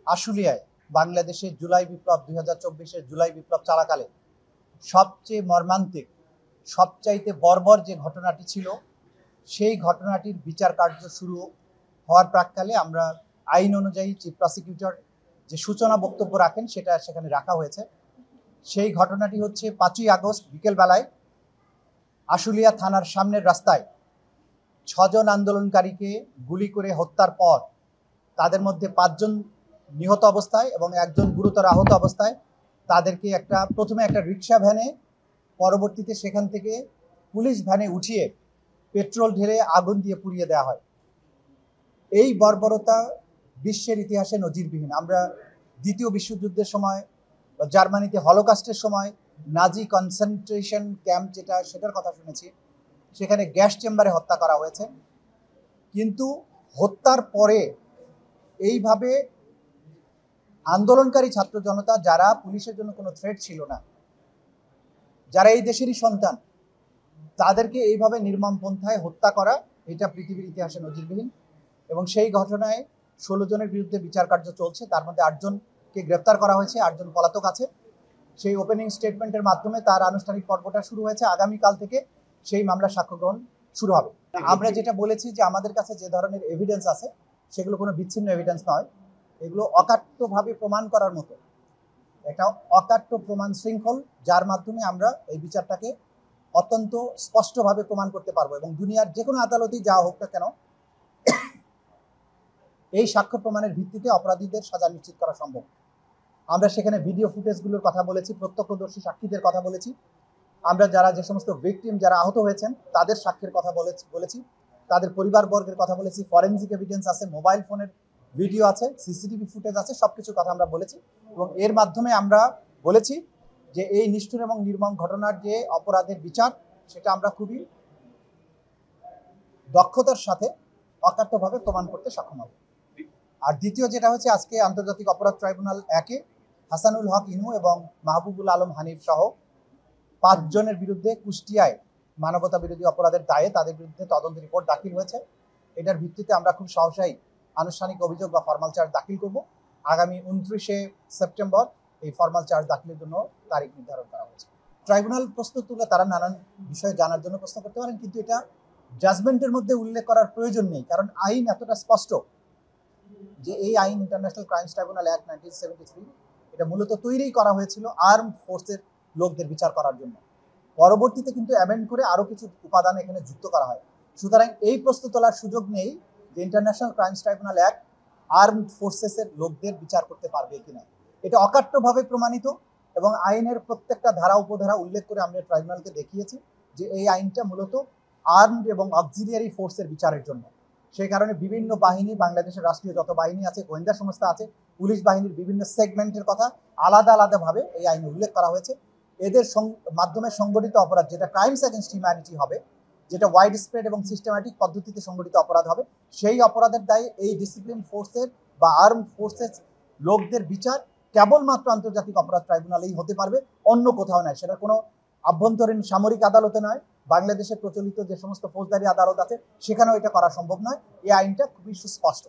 আশুলিয়ায় বাংলাদেশের জুলাই বিপ্লব 2024-এর জুলাই বিপ্লব চলাকালে সবচেয়ে মর্মান্তিক, সবচাইতে বর্বর যে ঘটনাটি ছিল, সেই ঘটনাটির বিচার কার্য শুরু হওয়ার প্রাক্কালে আমরা আইন অনুযায়ী চিফ প্রসিকিউটর যে সূচনা বক্তব্য রাখেন সেটা সেখানে রাখা হয়েছে। সেই ঘটনাটি হচ্ছে 5ই আগস্ট বিকেলবেলায় আশুলিয়া থানার সামনের রাস্তায় 6 জন আন্দোলনকারীকে গুলি করে হত্যার পর তাদের মধ্যে 5 জন নিহত অবস্থায় এবং একজন গুরুতর আহত অবস্থায় তাদেরকে প্রথমে একটা রিক্সা ভ্যানে, পরবর্তীতে সেখান থেকে পুলিশ ভ্যানে উঠিয়ে পেট্রোল ঢেলে আগুন দিয়ে পুড়িয়ে দেওয়া হয়। এই বর্বরতা বিশ্বের ইতিহাসে নজিরবিহীন। আমরা দ্বিতীয় বিশ্বযুদ্ধের সময় জার্মানিতে হলোকাস্টের সময় নাজি কনসেন্ট্রেশন ক্যাম্প সেটার কথা শুনেছি, সেখানে গ্যাস চেম্বারে হত্যা করা হয়েছে। কিন্তু হত্যার পরে এইভাবে আন্দোলনকারী ছাত্র জনতা, যারা পুলিশের জন্য কোনো থ্রেট ছিল না, যারা এই দেশেরই সন্তান, তাদেরকে এইভাবে নির্মম পন্থায় হত্যা করা, এটা পৃথিবীর ইতিহাসে নজিরবিহীন। এবং সেই ঘটনায় 16 জনের বিরুদ্ধে বিচার কার্য চলছে, তার মধ্যে 8 জনকে গ্রেপ্তার করা হয়েছে, 8 জন পলাতক আছে। সেই ওপেনিং স্টেটমেন্টের মাধ্যমে তার আনুষ্ঠানিক পর্বটা শুরু হয়েছে। আগামীকাল থেকে সেই মামলা সাক্ষ্য গ্রহণ শুরু হবে। আমরা যেটা বলেছি যে আমাদের কাছে যে ধরনের এভিডেন্স আছে সেগুলো কোনো বিচ্ছিন্ন এভিডেন্স নয়, এগুলো অকাট্যভাবে প্রমাণ করার মতো একটা অকাট্য প্রমাণ শৃঙ্খল, যার মাধ্যমে আমরা এই বিচারটাকে অত্যন্ত স্পষ্টভাবে প্রমাণ করতে পারবো এবং দুনিয়ার যে কোনো আদালতেই যাওয়া হোক না কেন, এই সাক্ষ্য প্রমাণের ভিত্তিতে অপরাধীদের সাজা নিশ্চিত করা সম্ভব। আমরা সেখানে ভিডিও ফুটেজগুলোর কথা বলেছি, প্রত্যক্ষদর্শী সাক্ষীদের কথা বলেছি, আমরা যে সমস্ত ভিকটিম যারা আহত হয়েছেন তাদের সাক্ষীর কথা বলেছি, তাদের পরিবারবর্গের কথা বলেছি, ফরেনজিক এভিডেন্স আছে, মোবাইল ফোনের ভিডিও আছে, সিসিটিভি ফুটেজ আছে, সবকিছুর কথা আমরা বলেছি। এবং এর মাধ্যমে আমরা বলেছি যে এই নিষ্ঠুর এবং নির্মম ঘটনার যে অপরাধের বিচার, সেটা আমরা খুবই দক্ষতার সাথে অকাট্যভাবে প্রমাণ করতে সক্ষম হব। আর দ্বিতীয় যেটা হচ্ছে, আজকে আন্তর্জাতিক অপরাধ ট্রাইব্যুনাল 1-এ হাসানুল হক ইনু এবং মাহবুবুল আলম হানিফ সহ 5 জনের বিরুদ্ধে কুষ্টিয়ায় মানবতা বিরোধী অপরাধের দায়ে তাদের বিরুদ্ধে তদন্ত রিপোর্ট দাখিল হয়েছে। এটার ভিত্তিতে আমরা খুব সহসাই আনুষ্ঠানিক অভিযোগ বা ফরমাল চার্জ দাখিল করব। আগামী 29শে সেপ্টেম্বর এই ফরমাল চার্জ দাখিলের জন্য তারিখ নির্ধারণ করা হয়েছে। ট্রাইব্যুনাল প্রশ্ন তুলে তারা নানান বিষয়ে জানার জন্য প্রশ্ন করতে পারেন, কিন্তু এটা জাজমেন্টের মধ্যে উল্লেখ করার প্রয়োজন নেই, কারণ আইন এতটা স্পষ্ট যে এই আইন ইন্টারন্যাশনাল ক্রাইমস ট্রাইব্যুনাল অ্যাক্ট 1973 এটা মূলত তৈরি করা হয়েছিল আর্মড ফোর্সের লোকদের বিচার করার জন্য। পরবর্তীতে কিন্তু অ্যামেন্ড করে আরো কিছু উপাদান এখানে যুক্ত করা হয়। সুতরাং এই প্রশ্ন তোলার সুযোগ নেই যে international crimes tribunal act armed ফোর্সেসের লোকদের বিচার করতে পারবে কিনা। এটা অকাট্যভাবে প্রমাণিত এবং আইনের প্রত্যেকটা ধারা উপধারা উল্লেখ করে আমরা ট্রাইব্যুনালকে দেখিয়েছি যে এই আইনটা মূলত আর্মড এবং অক্সিলিয়ারি ফোর্সের বিচারের জন্য। সেই কারণে বিভিন্ন বাহিনী, বাংলাদেশের রাষ্ট্রীয় যত বাহিনী আছে, গোয়েন্দা সংস্থা আছে, পুলিশ বাহিনীর বিভিন্ন সেগমেন্টের কথা আলাদা আলাদাভাবে এই আইনে উল্লেখ করা হয়েছে। এদের মাধ্যমে সংগঠিত অপরাধ, যেটা ক্রাইমস এগেইনস্ট হিউম্যানিটি হবে, যেটা ওয়াইড স্প্রেড এবং সিস্টেম্যাটিক পদ্ধতিতে সংগঠিত অপরাধ হবে, সেই অপরাধের দায়ে এই ডিসিপ্লিন ফোর্সের বা আর্মড ফোর্সের লোকদের বিচার কেবলমাত্র আন্তর্জাতিক অপরাধ ট্রাইব্যুনালেই হতে পারবে, অন্য কোথাও নয়। সেটা কোনো আভ্যন্তরীণ সামরিক আদালতে নয়, বাংলাদেশে প্রচলিত যে সমস্ত ফৌজদারি আদালত আছে সেখানেও এটা করা সম্ভব নয়। এই আইনটা খুবই সুস্পষ্ট।